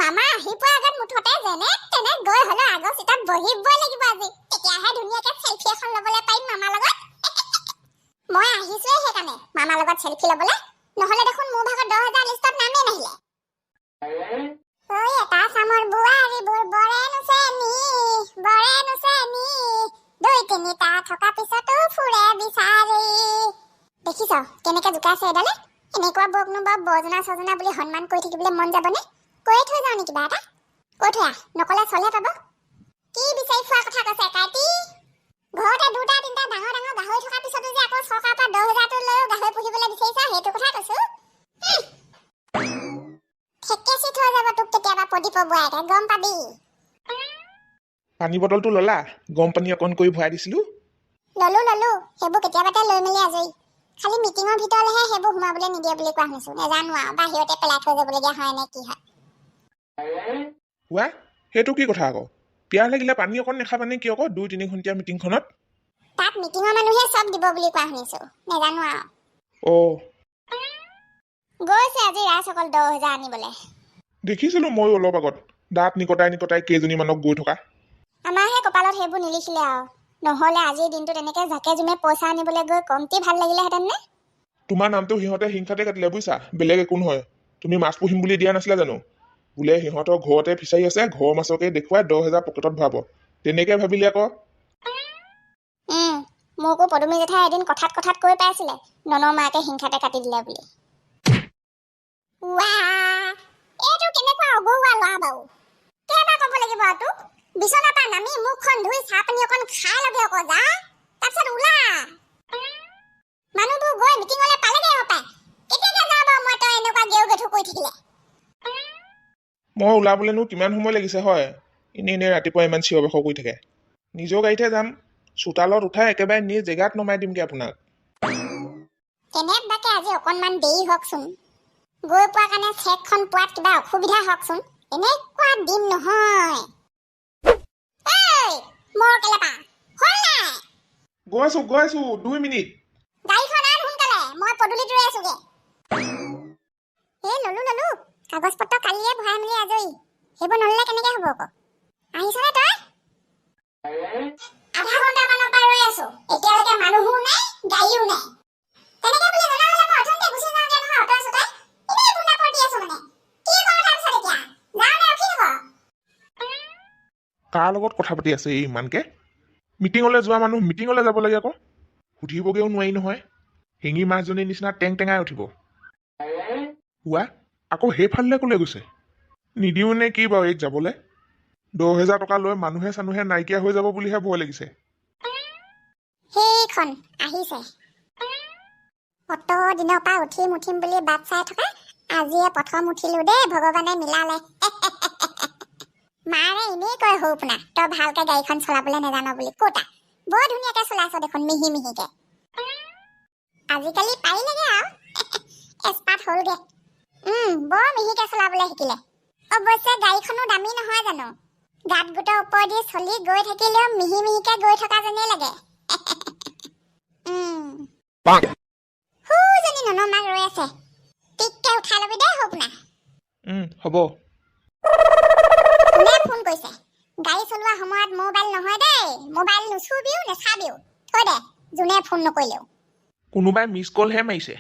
মামা আহি পোৱাৰ আগত মুঠতে যেনে তেনে গৈ হলো আগৰ চিটত বহিবই লাগিব আজি। তেতিয়াহে ধুনীয়াকে সেলফি এখন ল'বলৈ পাৰিম মামাৰ লগত। মই আহিছোৱে সেইকাৰণে মামাৰ লগত সেলফি ল'বলৈ, নহলে দেখোন মোৰ ভাগত 10,000 লিষ্টত নামেই নাহিলে। ঐ এটা চামৰ বোৱাৰীবোৰ বৰে নুচে নি, দুই তিনিটা থকা পিছতো ফুৰে বিচাৰি। দেখিছ কেনেকে জোকাইছে এডালে? এনেকুৱা বকনো বা বজনা সজনা বুলি সন্মান কৰি থাকিবলৈ মন যাবনে? কৈ থৈ যাও নি কিবা এটা? কৈ থৈ নকলে চলে পাব। কি বিচাৰি খোৱা কথা কৈছে কাইটি? ঘৰতে দুটা তিনিটা ডাঙৰ ডাঙৰ গাহৰি থকা পিছতো যে আকৌ চৰকাৰৰ পৰা 10,000টো লৈ গাহৰি পুহিবলৈ বিচাৰিছা, সেইটো কথা কৈছো। ঠেকেচি থৈ যাব তোক কেতিয়াবা প্ৰদীপ বুঢ়াকে, গম পাবি। পানী বটলটো ললা? গৰম পানী অকণ কৰি ভৰাই দিছিলো। ললো সেইবোৰ কেতিয়াবাতে লৈ মেলি আজৰি। খালি মিটিঙৰ ভিতৰলৈহে সেইবোৰ সোমাবলৈ নিদিয়ে বুলি কোৱা শুনিছো। নেজানো আৰু বাহিৰতে পেলাই থৈ যাবলগীয়া হয় নে কি হয়। হোৱা সেইটো কি কথা আকৌ? পিয়াহ লাগিলে পানী অকণ নাখাবানে কি আকৌ 2-3 ঘণ্টীয়া মিটিংখনত? তাত মিটিঙৰ মানুহে চব দিব বুলি কোৱা শুনিছো। নেজানো আৰু। গৈছে আজি ৰাজ অকল 10,000 আনিবলৈ। দেখিছিলো মই অলপ আগত দাঁত নিকটাই কেইজনীমানক গৈ থকা। আমাৰহে কপালত সেইবোৰ নিলিখিলে আৰু। নহলে আজিৰ দিনটোত এনেকে জাকে জুমে পইচা আনিবলৈ গৈ কমটি ভাল লাগিলেহেঁতেন নে? তোমাৰ নামটো সিহঁতে হিংসাতে কাটিলে বুজিছা, বেলেগ একো নহয়। তুমি মাছ পুহিম বুলি দিয়া নাছিলা জানো? বোলে সিহঁতৰ ঘৰতে ফিচাৰী আছে, ঘৰৰ মাছকে দেখুৱাই 10,000 পকেটত ভৰাব, তেনেকে ভাবিলি আকৌ। মোকো পদুমী জেঠাই এদিন কথাত কৈ পাইছিলে ননৰ মাকে হিংসাতে কাটি দিলে বুলি। এইটো কেনেকুৱা অগৰুৱা ল'ৰা বাৰু? কেইবাৰ ক'ব লাগিব তোক? বিচনাৰ পৰা নামি মুখখন ধুই চাহ পানী অকণ খাই লগে আকৌ যা, তাৰপিছত ওলা। মানুহবোৰ গৈ মিটিঙলৈ পালেগে হপায়। কেতিয়াকে যাওঁ বাৰু মই তই এনেকুৱা গেও গেথু কৰি থাকিলে? মই ওলাবলৈনো কিমান সময় লাগিছে হয়? এনেই ৰাতিপুৱা ইমান চিঞৰ বাখৰ কৰি থাকে। নিজৰ গাড়ীতে যাম, চোতালত উঠাই একেবাৰে নিজ জেগাত নমাই দিমগে আপোনাক। কেনেবাকে আজি অকণমান দেৰি হওকচোন। গৈ পোৱাৰ কাৰণে চেকখন পোৱাত কিবা অসুবিধা হওকচোন। এনেকুৱা দিন নহয়। মোৰ কেলেপা হ'ল নাই? গৈ আছো 2 মিনিট। গাড়ীখন আন সোনকালে, মই পদূলিত ৰৈ আছোগে। ললো কাগজ পত্ৰ কালিয়ে ভৰাই মেলি আজৰি। সেইবোৰ নললে কেনেকে হ'ব আকৌ? আহিছনে তই? আধা ঘণ্টামানৰ পৰা ৰৈ আছো, এতিয়ালৈকে মানুহো নাই গাড়ীও নাই। তেনেকে বুলি জনা হলে মই অথনিতে গুচি যাওঁগে নহয় অটো চটাই। এনেই বুন্দা কৰি আছো মানে। কি কৰা তাৰপিছত এতিয়া? যাওঁ নে ৰখি থাক? কাৰ লগত কথা পাতি আছে এই ইমানকে? মিটিঙলৈ যোৱা মানুহ মিটিঙলৈ যাব লাগে আকৌ। সুধিবগেও নোৱাৰি নহয়, শিঙি মাছজনীৰ নিচিনা টেঙাই উঠিব। হোৱা আকৌ সেইফালে কলৈ গৈছে? নিদিও নে কি বাৰু এইক যাবলৈ? 10,000 টকা লৈ মানুহে চানুহে নাইকিয়া হৈ যাব বুলিহে ভয় লাগিছে। সেইখন আহিছে। অত দিনৰ পৰা উঠিম বুলি বাট চাই থকা, আজিয়ে প্ৰথম উঠিলো দেই, ভগৱানে মিলালে। মাৰে এনেই কয় সৰুপোনা, তই ভালকে গাড়ীখন চলাবলৈ নেজান বুলি। কতা বৰ ধুনীয়াকে চলাইছ দেখোন মিহিকে। আজিকালি পাৰিলেগে আৰু এক্সপাৰ্ট হ'লগে। বৰ মিহিকে চলাবলৈ শিকিলে। অৱশ্যে গাড়ীখনো দামী নহয় জানো? গাত গোটৰ ওপৰেদি চলি গৈ থাকিলেও মিহিকে গৈ থকা যেনেই লাগে। সুজনী ননৰ মাক ৰৈ আছে। টিককে উঠাই লবি দেই সৰুপোনা। হ'ব। কোনে ফোন কৰিছে? গাড়ী চলোৱা সময়ত মোবাইল নহয় দেই। মোবাইল নুচুবিও নেচাবিও। থৈ দে, যোনে ফোন নকৰিলেও। কোনোবাই মিছ কলহে মাৰিছে।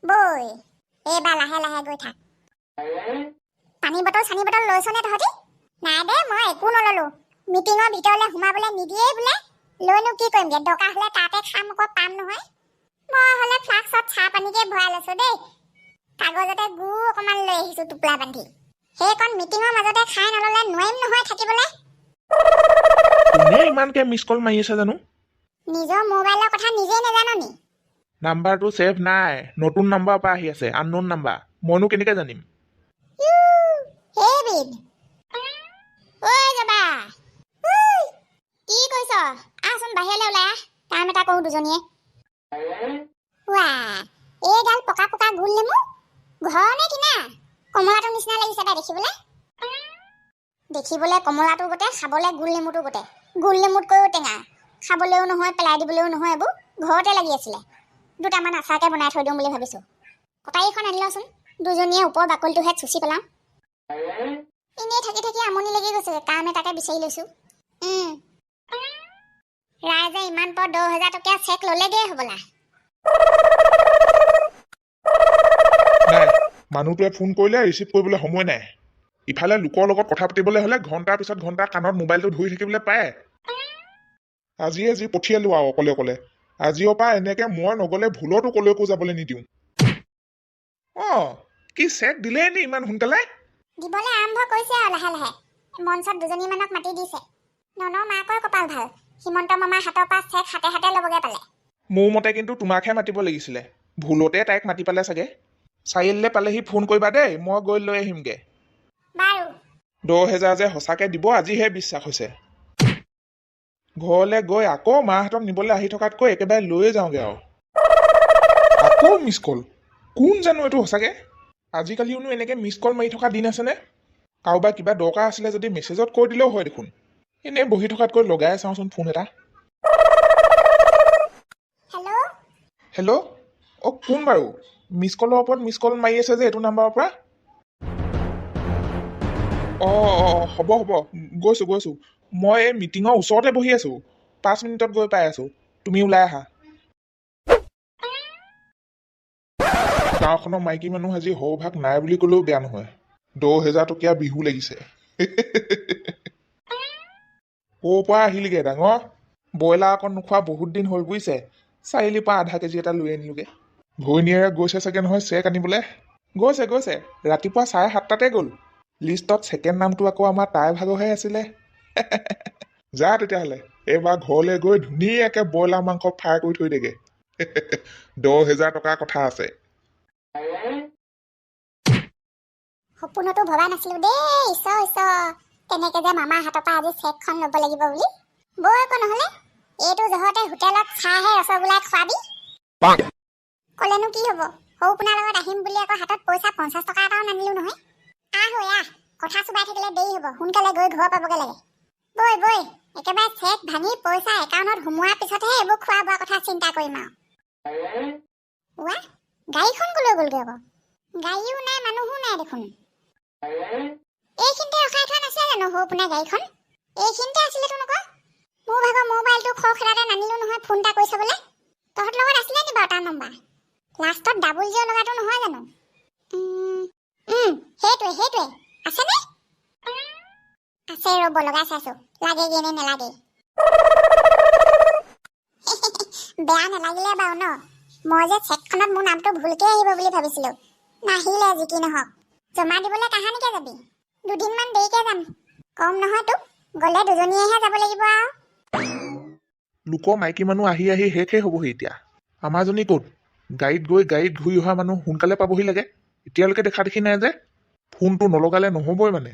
বৈ এইবাৰ লাহে লাহে গৈ থাক। পানী বটল লৈছনে তহঁতি? নাই দে, মই একো নললো। মিটিঙৰ ভিতৰলৈ সোমাবলৈ নিদিয়েই বোলে। লৈনো কি কৰিমগে? দৰকাৰ হলে তাতে খাম আকৌ, পাম নহয়। মই হলে ফ্লাক্সত চাহ পানীকে ভৰাই লৈছো দেই। কাগজতে গুড় অকমান লৈ আহিছো টোপলা বান্ধি। সেইকণ মিটিঙৰ মাজতে খাই নললে নোৱাৰিম নহয় থাকিবলৈ। কোনে ইমানকে মিছ কল মাৰি আছে জানো? নিজৰ মোবাইলৰ কথা নিজেই নেজানো নি? নাম্বাৰটো ছেভ নাই, নতুন নাম্বাৰৰ পৰা আহি আছে, আননোন নাম্বাৰ। মইনো কেনেকে জানিম? কি কৈছ? আহচোন বাহিৰলৈ ওলাই আহ, কাম এটা কৰো দুজনীয়ে। এইডাল পকা গোল নেমু ঘৰ নে কিনা? কমলাটোৰ নিচিনা লাগিছে তাই দেখিবলৈ কমলাটো গোটে, খাবলৈ গোল নেমুটো গোটে। গোল নেমুতকৈও টেঙা, খাবলৈও নহয় পেলাই দিবলৈও নহয়। এইবোৰ ঘৰতে লাগি আছিলে। দুটামান আচাৰকে বনাই থৈ দিওঁ বুলি ভাবিছো। কটাৰীখন আনি লচোন দুজনীয়ে ওপৰ বাকলিটোহে চুচি পেলাওঁ এনেই থাকি থাকি আমনি লাগি গৈছে কাম এটাকে বিচাৰি লৈছো ৰাইজে ইমান পৰ 10,000 টকীয়া চেক ল'লেগৈ হ'বলা নাই মানুহটোৱে ফোন কৰিলে ৰিচিভ কৰিবলৈ সময় নাই ইফালে লোকৰ লগত কথা পাতিবলৈ হ'লে ঘণ্টাৰ পিছত ঘণ্টা কাণত মোবাইলটো ধৰি থাকিবলৈ পায় আজিয়ে যি পঠিয়ালো আৰু অকলে অকলে আজিৰ পৰা এনেকে মই নগলে ভুলতো কলৈকো যাবলৈ নিদিওঁ কি চেক দিলে নি ইমান সোনকালে দিবলৈ আৰম্ভ কৰিছে আৰু লাহে লাহে মঞ্চত দুজনীমানক মাতি দিছে ননৰ মাকৰ কপাল ভাল হিমন্ত মামাৰ হাতৰ পৰা চেক হাতে হাতে ল'বগৈ পালে মোৰ মতে কিন্তু তোমাকহে মাতিব লাগিছিলে ভুলতে তাইক মাতি পালে চাগে চাৰিআলিলৈ পালেহি ফোন কৰিবা দেই মই গৈ লৈ আহিমগে বাৰু 10,000 যে সঁচাকে দিব আজিহে বিশ্বাস হৈছে ঘৰলৈ গৈ আকৌ মাহঁতক নিবলৈ আহি থকাতকৈ একেবাৰে লৈয়ে যাওঁগে আৰু আকৌ মিছ কল কোন জানো এইটো সঁচাকে আজিকালিওনো এনেকে মিছ কল মাৰি থকা দিন আছেনে কাৰোবাৰ কিবা দৰকাৰ আছিলে যদি মেছেজত কৈ দিলেও হয় দেখোন এনেই বহি থকাতকৈ লগাই চাওঁচোন ফোন এটা হেল্ল' হেল্ল' কোন বাৰু মিছ কলৰ ওপৰত মিছ কল মাৰি আছে যে এইটো নাম্বাৰৰ পৰা হ'ব গৈছো মই এই মিটিঙৰ ওচৰতে বহি আছো 5 মিনিটত গৈ পাই আছো তুমি ওলাই আহা গাঁওখনৰ মাইকী মানুহ আজি সৌভাগ নাই বুলি ক'লেও বেয়া নহয় 10,000 টকীয়া বিহু লাগিছে ক'ৰ পৰা আহিলগে ডাঙৰ ব্ৰইলাৰ অকণ নোখোৱা বহুত দিন হ'ল বুজিছে চাৰিআলিৰ পৰা আধা কেজি এটা লৈ আনিলোগে ঘৈণীয়েৰে গৈছে চাগে নহয় চেক আনিবলৈ গৈছে ৰাতিপুৱা 7:30 গ'ল লিষ্টত ছেকেণ্ড নামটো আকৌ আমাৰ তাইৰ ভাগৰহে আছিলে যা তেতিয়াহ'লে এইবাৰ ঘৰলৈ গৈ ধুনীয়াকে ব্ৰইলাৰ মাংস ফ্ৰাই কৰি থৈ দেগে 10,000 টকাৰ কথা আছে সপোনতো ভবা নাছিলো দেই ঈশ্বৰ তেনেকে যে মামাৰ হাতৰ পৰা আজি চেকখন ল'ব লাগিব বুলি বৈ একো নহ'লে এইটো জহতে হোটেলত চাহে ৰসগোল্লাই খোৱাবি ক'লেনো কি হ'ব সৌপোনাৰ লগত আহিম বুলি আকৌ হাতত পইচা 50 টকা এটাও নানিলো নহয় আহ কথা চুবাই থাকিলে দেৰি হ'ব সোনকালে গৈ ঘৰ পাবগৈ লাগে বৈ একেবাৰে চেক ভাঙি পইচা একাউণ্টত সোমোৱাৰ পিছতহে এইবোৰ খোৱা বোৱা কথা চিন্তা কৰিম আৰু গাড়ীখন ক'লৈ গ'লগৈ আকৌ গাড়ীও নাই মানুহো নাই দেখোন এইখিনিতে ৰখাই থোৱা নাছিলে জানো সৌপোনাৰ গাড়ীখন এইখিনিতে আছিলেতো নকয় মোৰ ভাগৰ মোবাইলটো খৰখেদাতে নানিলো নহয় ফোন এটা কৰি চাবলৈ তহঁত লগত আছিলে নি বাৰু তাৰ নম্বৰ লাষ্টত ডাবল 0 লগাটো নহয় জানো সেইটোৱে আছেনে আছে ৰ'ব লগাই চাইছো লাগেগে নে নেলাগে বেয়া নেলাগিলে বাৰু ন মই যে চেকখনত মোৰ নামটো ভুলকে আহিব বুলি ভাবিছিলো নাহিলে যি কি নহওক জমা দিবলৈ কাহানিকে যাবি দুদিনমান দেৰিকে যাম কম নহয় তোক গ'লে দুজনীয়েহে যাব লাগিব আৰু লোকৰ মাইকী মানুহ আহি শেষে হ'বহি এতিয়া আমাৰজনী ক'ত গাড়ীত গৈ গাড়ীত ঘূৰি অহা মানুহ সোনকালে পাবহি লাগে এতিয়ালৈকে দেখা দেখি নাই যে ফোনটো নলগালে নহ'বই মানে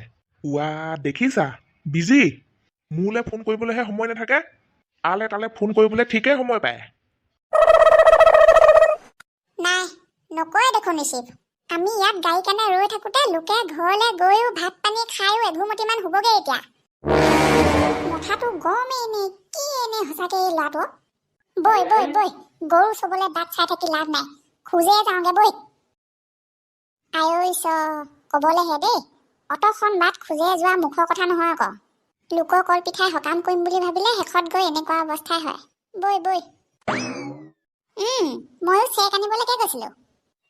দেখিছা বিজি মোলৈ ফোন কৰিবলৈহে সময় নাথাকে আলে তালে ফোন কৰিবলৈ ঠিকেই সময় পায় নাই নকয় দেখোন ৰিচিভ আমি ইয়াত গাড়ী কাৰণে ৰৈ থাকোঁতে লোকে ঘৰলৈ গৈও ভাত পানী খায়ো এঘুমতিমান হ'বগে এতিয়া মাথাটো গৰমেই নে কি এনে সঁচাকে ল'ৰাটো বৈ গৰু চবলৈ বাট চাই থাকি লাভ নাই খোজে যাওঁগে বৈ আঐ ক'বলৈহে দেই অতখন বাট খোজে যোৱা মুখৰ কথা নহয় আকৌ লোকৰ কল পিঠাই সকাম কৰিম বুলি ভাবিলে শেষত গৈ এনেকুৱা অৱস্থাই হয় বৈ ময়ো চেক আনিবলৈকে গৈছিলো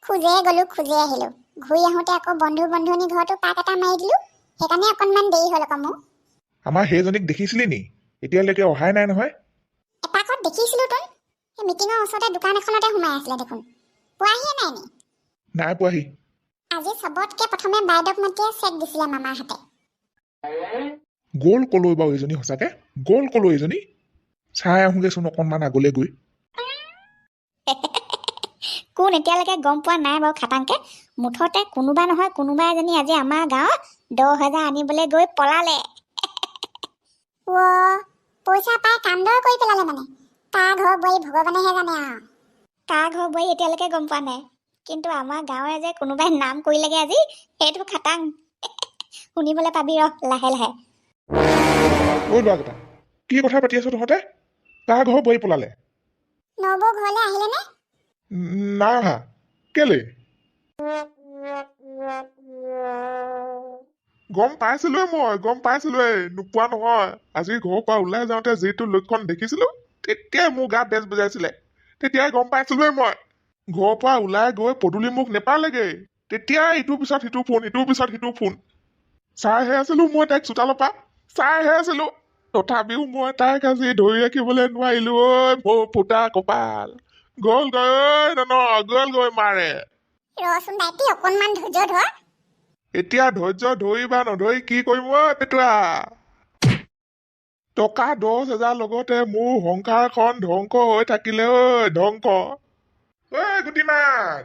খোজে গ'লো খোজে আহিলো ঘূৰি আহোঁতে আকৌ বন্ধু-বান্ধৱী ঘৰতো পাক এটা মাৰি দিলো সেইকাৰণে অকণমান দেৰি হ'ল আকৌ মোৰ আমাৰ সেইজনীক দেখিছিলি নি এতিয়ালৈকে অহাই নাই নহয় এপাকত দেখিছিলো তোন সেই মিটিঙৰ ওচৰতে দোকান এখনতে সোমাই আছিলে দেখোন পোৱাহিয়ে নাই নি নাই পোৱাহি আজি চবতকে প্ৰথমে বাইদেউক মাতিয়ে চেক দিছিলে মামাৰ হাতে গ'ল কলৈ বাৰু এইজনী সঁচাকে গ'ল কলৈ এইজনী চাই আহোগেচোন অকণমান আগলৈ গৈ কোন এতিয়ালৈকে গম পোৱা নাই বাৰু খাটাংকে মুঠতে কোনোবা নহয় কোনোবা এজনী আজি আমাৰ গাঁৱত 10,000 আনিবলৈ গৈ পলালে পইচা পাই কান্দৰ কৰি পেলালে মানে তাৰ ঘৰ বোৱাৰী ভগৱানেহে জানে আৰু তাৰ ঘৰ বোৱাৰী এতিয়ালৈকে গম পোৱা নাই কিন্তু আমাৰ গাঁৱৰে যে কোনোবাই নাম কৰিলেগে আজি সেইটো খাটাং শুনিবলৈ পাবি লাহে লাহে ল'ৰাকেইটা কি কথা পাতি আছো তহঁতে তাৰ ঘৰ বোৱাৰী পলালে নবৌ ঘৰলৈ আহিলে নে নাই অহা কেলে গম পাইছিলোৱে নোপোৱা নহয়। আজি ঘৰৰ পৰা ওলাই যাওঁতে যিটো লক্ষণ দেখিছিলো তেতিয়াই মোৰ গা বেজ বুজাইছিলে। তেতিয়াই গম পাইছিলোৱে মই। ঘৰৰ পৰা ওলাই গৈ পদূলি মুখ নেপালেগৈ তেতিয়াই ইটোৰ পিছত সিটো ফোন চাইহে আছিলো মই তাইক চোতালৰ পৰা চাইহে আছিলো। তথাপিও মই তাইক আজি ধৰি ৰাখিবলৈ নোৱাৰিলো। ঐ মোৰ ফুটা কপাল গ'লগৈ মাৰে। ৰচোন দাইটি অকণমান ধৈৰ্য ধৰ। এতিয়া ধৈৰ্য ধৰি বা নধৰি কি কৰিম পেটুৱা। টকা 10,000 লগতে মোৰ সংসাৰখন ধ্বংস হৈ থাকিলে। ধ্বংস। গুটিমাক।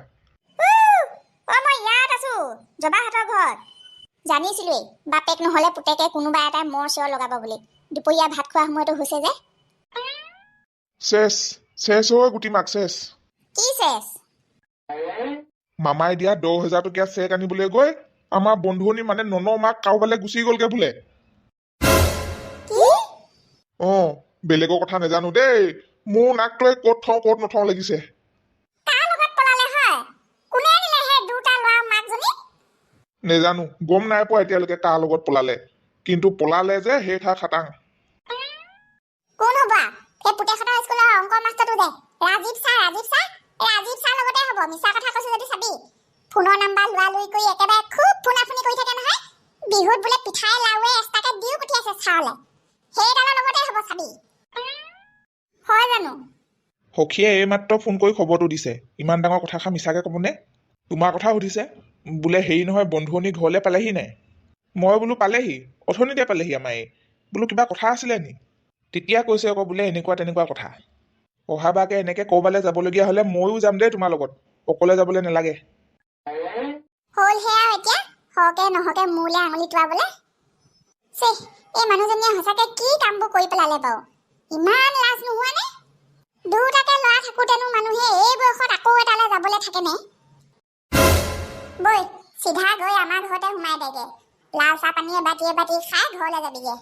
মই ইয়াত আছো জবাহঁতৰ ঘৰত। জানিছিলোৱেই বাপেক নহলে পুতেকে কোনোবা এটাই মৰ চিঞৰ লগাব বুলি। দুপৰীয়া ভাত খোৱা সময়তো হৈছে যে। চেছ গুটিমাক চেছ। কি চেছ? মামাই দিয়া 10,000 টকীয়া চেক আনিবলৈ গৈ আমাৰ বন্ধুনী মানে ননমাক কাৰোবালৈ গুচি গলগে বোলে। বেলেগৰ কথা নাজানো দেই। মোৰ নাকটোৱে ক'ত থওঁ ক'ত নথওঁ লাগিছে। নেজানো গম নাই পোৱা এতিয়ালৈকে কাৰ লগত পলালে। কিন্তু পলালে যে সেই খাটাং। কোন হবা? সেই পুতেকহঁতৰ স্কুলৰ অংক মাষ্টৰটো যে ৰাজীৱ ছাৰ লগতে হ'ব। মিছা কথা কৈছো যদি চাবি। ফোনৰ নাম্বাৰ লোৱা কৰি একেবাৰে খুব ফোনাফোনি কৰি থাকে নহয়। বিহুত বোলে পিঠাই লাউৱে এক্সট্ৰাকে দিও পঠিয়াইছে ছাৰলে। সেইডালৰ লগতে হ'ব চাবি। হয় জানো? সখীয়ে এইমাত্ৰ ফোন কৰি খবৰটো দিছে। ইমান ডাঙৰ কথাষাৰ মিছাকে ক'বনে? তোমাৰ কথা সুধিছে বোলে। হেৰি নহয় বন্ধুনী ঘৰলৈ পালেহি নাই? মই বোলো পালেহি, অথনিতে পালেহি আমাৰ এই। বোলো কিবা কথা আছিলে নি? তেতিয়া কৈছে আকৌ বোলে এনেকুৱা তেনেকুৱা কথা। অহাবাৰকে এনেকে ক'ৰবালৈ যাবলগীয়া হ'লে ময়ো যাম দেই তোমাৰ লগত। অকলে যাবলৈ নালাগে। হ'ল সেয়া এতিয়া হকে নহকে মোলে আঙুলি তোৱাবলে। এই মানুহজনীয়ে সঁচাকে কি কামবোৰ কৰি পেলালে বাৰু। ইমান লাজ নোহোৱা নে? দুটাকে ল'ৰা থাকোতেনো মানুহে এই বয়সত আকৌ এটালৈ যাবলৈ থাকেনে? বৈ চিধা গৈ আমাৰ ঘৰতে সোমাই দেগে। লাল চাহ পানীয়ে বাটি খাই ঘৰলৈ যাবিগে।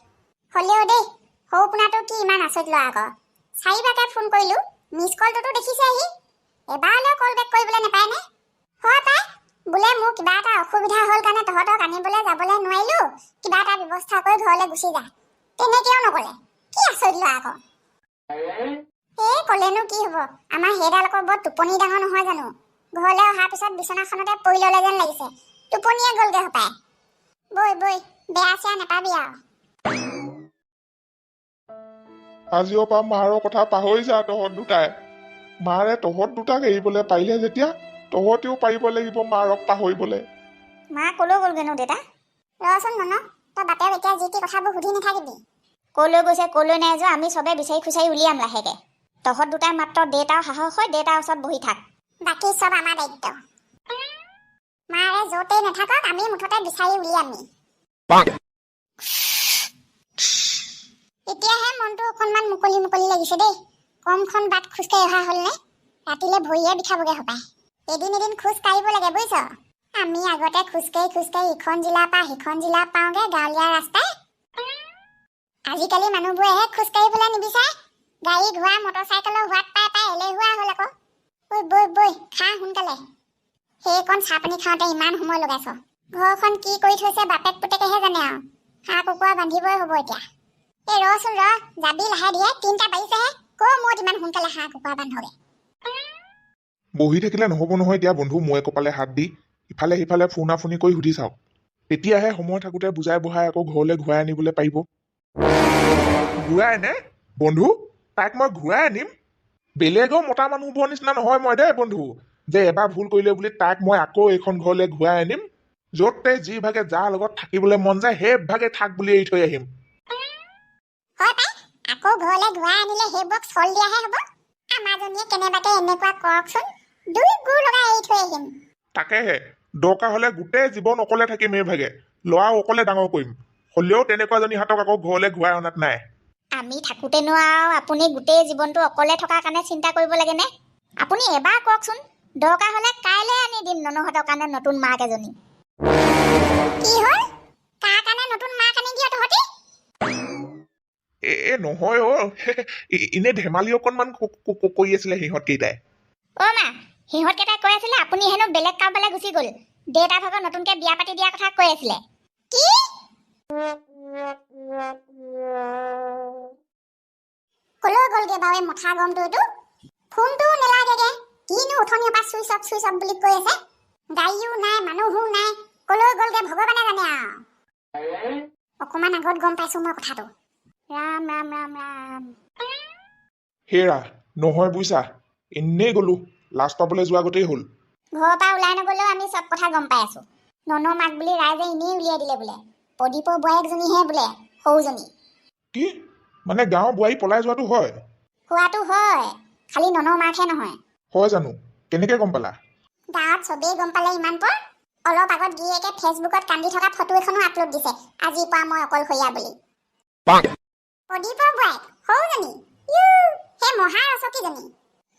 হ'লেও দেই সৌ পোনাটো কি ইমান আচৰিত ল'ৰা আকৌ। 4বাৰকে ফোন কৰিলো, মিছ কলটোতো দেখিছেহি। এবাৰলৈও কল বেক কৰিবলৈ নাপায় নে? হয় পাই বোলে মোৰ কিবা এটা অসুবিধা হ'ল কাৰণে তহঁতক আনিবলৈ যাবলৈ নোৱাৰিলো। কিবা এটা ব্যৱস্থা কৰি ঘৰলৈ গুচি যা। তেনেকেও নকলে। কি আচৰিত ল'ৰা আকৌ। কলেনো কি হব। আমাৰ সেইডাল আকৌ বৰ টোপনি ডাঙৰ নহয় জানো। ঘৰলৈ অহাৰ পিছত বিচনাখনতে পৰি ল'লে যেন লাগিছে। টোপনিয়ে গ'লগে হপায়। বৈ বেয়া চেয়া নাপাবি আৰু। আজিৰ পৰা মাৰৰ কথা পাহৰি যা তহঁত দুটাই। মাৰে তহঁত দুটাক এৰিবলৈ পাৰিলে যেতিয়া তহঁতেও পাৰিব লাগিব মাৰক পাহৰিবলৈ। মা কলৈ গ'লগেনো দেতা? ৰচোন নন, তই বাপেক এতিয়া যি টি কথাবোৰ সুধি নাথাকিবি। কলৈ গৈছে কলৈ নাই যোৱা আমি চবে বিচাৰি খুচাৰি উলিয়াম লাহেকে। তহঁত দুটাই মাত্ৰ দেউতাৰ সাহস হয় দেউতাৰ ওচৰত বহি থাক। বাকী চব আমাৰ দায়িত্ব। মাৰে য'তেই নাথাকক আমি মুঠতে বিচাৰি উলিয়ামি। এতিয়াহে মনটো অকণমান মুকলি লাগিছে দেই। কমখন বাট খোজকাঢ়ি অহা হ'ল নে? ৰাতিলে ভৰিয়ে বিষাবগে হপায়। এদিন খোজ কাঢ়িব লাগে বুজিছ। আমি আগতে খোজকাঢ়ি ইখন জিলাৰ পৰা সিখন জিলা পাওঁগে গাঁৱলীয়া ৰাস্তাই। আজিকালি মানুহবোৰেহে খোজকাঢ়িবলৈ নিবিচাৰে। গাড়ী ঘোঁৰা মটৰচাইকেলৰ হোৱাত পাই এলেহুৱা হ'ল আকৌ। বৈ খা সোনকালে। সেইকণ চাহ পানী খাওঁতে ইমান সময় লগাইছ। ঘৰখন কি কৰি থৈছে বাপেক পুতেকেহে জানে আৰু। হাঁহ কুকুৰা বান্ধিবই হ'ব এতিয়া। ৰচোন যাবি লাহে ধীৰে। 3টা বাজিছেহে। মই ইমান সোনকালে হাঁহ কুকুৰা বান্ধগে। বহি থাকিলে নহ'ব নহয় এতিয়া বন্ধু মূৰে কপালে হাত দি ইফালে সিফালে ফোনাফোনি কৰি সুধি চাওক। তেতিয়াহে সময় থাকোঁতে বুজাই বঢ়াই আকৌ ঘৰলৈ ঘূৰাই আনিবলৈ পাৰিব। ঘূৰাই নে বন্ধু? তাইক মই ঘূৰাই আনিম? বেলেগৰ মতা মানুহবোৰৰ নিচিনা নহয় মই দেই বন্ধু, যে এবাৰ ভুল কৰিলে বুলি তাইক মই আকৌ এইখন ঘৰলৈ ঘূৰাই আনিম। য'তে যি ভাগে যাৰ লগত থাকিবলৈ মন যায় সেই ভাগে থাক বুলি এৰি থৈ আহিম। আকৌ ঘৰলৈ ঘূৰাই আনিলে সেইবোৰক চল দিয়াহে হ'ব। আমাৰজনীয়ে কেনেবাকে এনেকুৱা কৰকচোন। 2 গুৰ লগাই এৰি থৈ আহিম। তাকেহে দৰকাৰ হলে গোটেই জীৱন অকলে থাকিম এই ভাগে। ল'ৰাও অকলে ডাঙৰ কৰিম। হ'লেও তেনেকুৱাজনী হাতক আকৌ ঘৰলৈ ঘূৰাই অনাত নাই। আমি থাকোঁতেনো আৰু আপুনি গোটেই জীৱনটো অকলে থকাৰ কাৰণে চিন্তা কৰিব লাগে নে? আপুনি এবাৰ কওকচোন। দৰকাৰ হলে কাইলৈ আনি দিম ননহঁতৰ কাৰণে নতুন মাক এজনী। কি হ'ল? কাৰ কাৰণে নতুন মাক আনি দিয় তহঁতি? নহয় এনে ধেমালি অকণমান কৰি আছিলে সিহঁত কেইটাই। মা সিহঁতকেইটাই কৈ আছিলে আপুনি হেনো বেলেগ কাৰোবালৈ গুচি গ'ল। দেউতা ভাগৰ নতুনকৈ বিয়া পাতি দিয়া কথা কৈ আছিলে। কি? কলৈ গ'লগে বাৰু এই মথা গৰমটো এইটো? ফোনটো নেলাগেগে। কিনো উঠনিৰ পৰা চুইচ অফ বুলি কৈ আছে। গাড়ীও নাই, মানুহো নাই। কলৈ গ'লগে ভগৱানে জানে আৰু। অকমান আগত গম পাইছো মই কথাটো। ৰাম ৰাম ৰাম ৰাম। হেৰা নহয় বুইছা, এনেই গ'লো, লাজ পাবলৈ যোৱা গোটেই হ'ল। ঘৰৰ পৰা ওলাই নগলেও আমি চব কথা গম পাই আছো। নন মাক বুলি ৰাইজে এনেই উলিয়াই দিলে বোলে। প্ৰদীপৰ বোৱাৰীকজনীহে বোলে, সৰুজনী। কি মানে গাঁৱৰ বোৱাৰী পলাই যোৱাটো হয়? হোৱাটো হয়, খালি নন মাকহে নহয়। হয় জানো? কেনেকে গম পালা? গাঁৱত চবেই গম পালে ইমান পৰ। অলপ আগত গিৰিয়েকে ফেচবুকত কান্দি থকা ফটো এখনো আপলোড দিছে, আজিৰ পৰা মই অকলশৰীয়া বুলি। প্ৰদীপৰ বোৱাৰীক, সৰুজনী। সেই মহা ৰচকীজনী।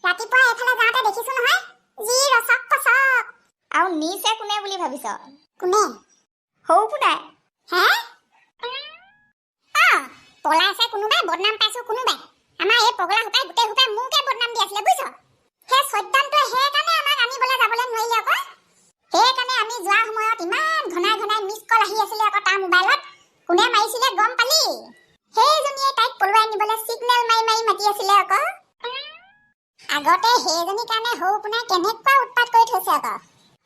ৰাতিপুৱা এইফালে যাওঁতে দেখিছো নহয়, যি ৰচক পচক। আৰু নিছে কোনে বুলি ভাবিছ? কোনে? সৰু পুতাই। হে? পলাইছে কোনোবাই, বদনাম পাইছো কোনোবাই। আমাৰ এই পগলা সোপাই গোটেই সোপাই মোকে বদনাম দি আছিলে বুজিছ। সেই সত্যান্তে সেইকাৰণে আমাক আনিবলৈ যাবলৈ নোৱাৰিলে আকৌ। সেইকাৰণে আমি যোৱাৰ সময়ত ইমান ঘনাই ঘনাই মিছ কল আহি আছিলে আকৌ তাৰ মোবাইলত। কোনে মাৰিছিলে গম পালি? সেইজনীয়ে তাইক পলুৱাই নিবলৈ চিগনেল মাৰি মাৰি মাতি আছিলে আকৌ। আগতে সেইজনীৰ কাৰণে সৰু পুনাই কেনেকুৱা উৎপাত কৰি থৈছে আকৌ।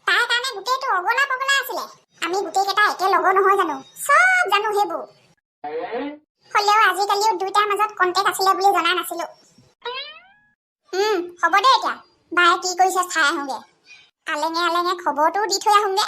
তাৰ কাৰণে গোটেইটো অগলা পগলা আছিলে। আমি গোটেইকেইটা একে লগৰ নহয় জানো, চব জানো সেইবোৰ। হ'লেও আজিকালিও দুইটাৰ মাজত কণ্টেক্ট আছিলে বুলি জনা নাছিলো। হ'ব দে এতিয়া, বায়ে কি কৰিছে চাই আহোঁগে। আলেঙে আলেঙে খবৰটোও দি থৈ আহোঁগে।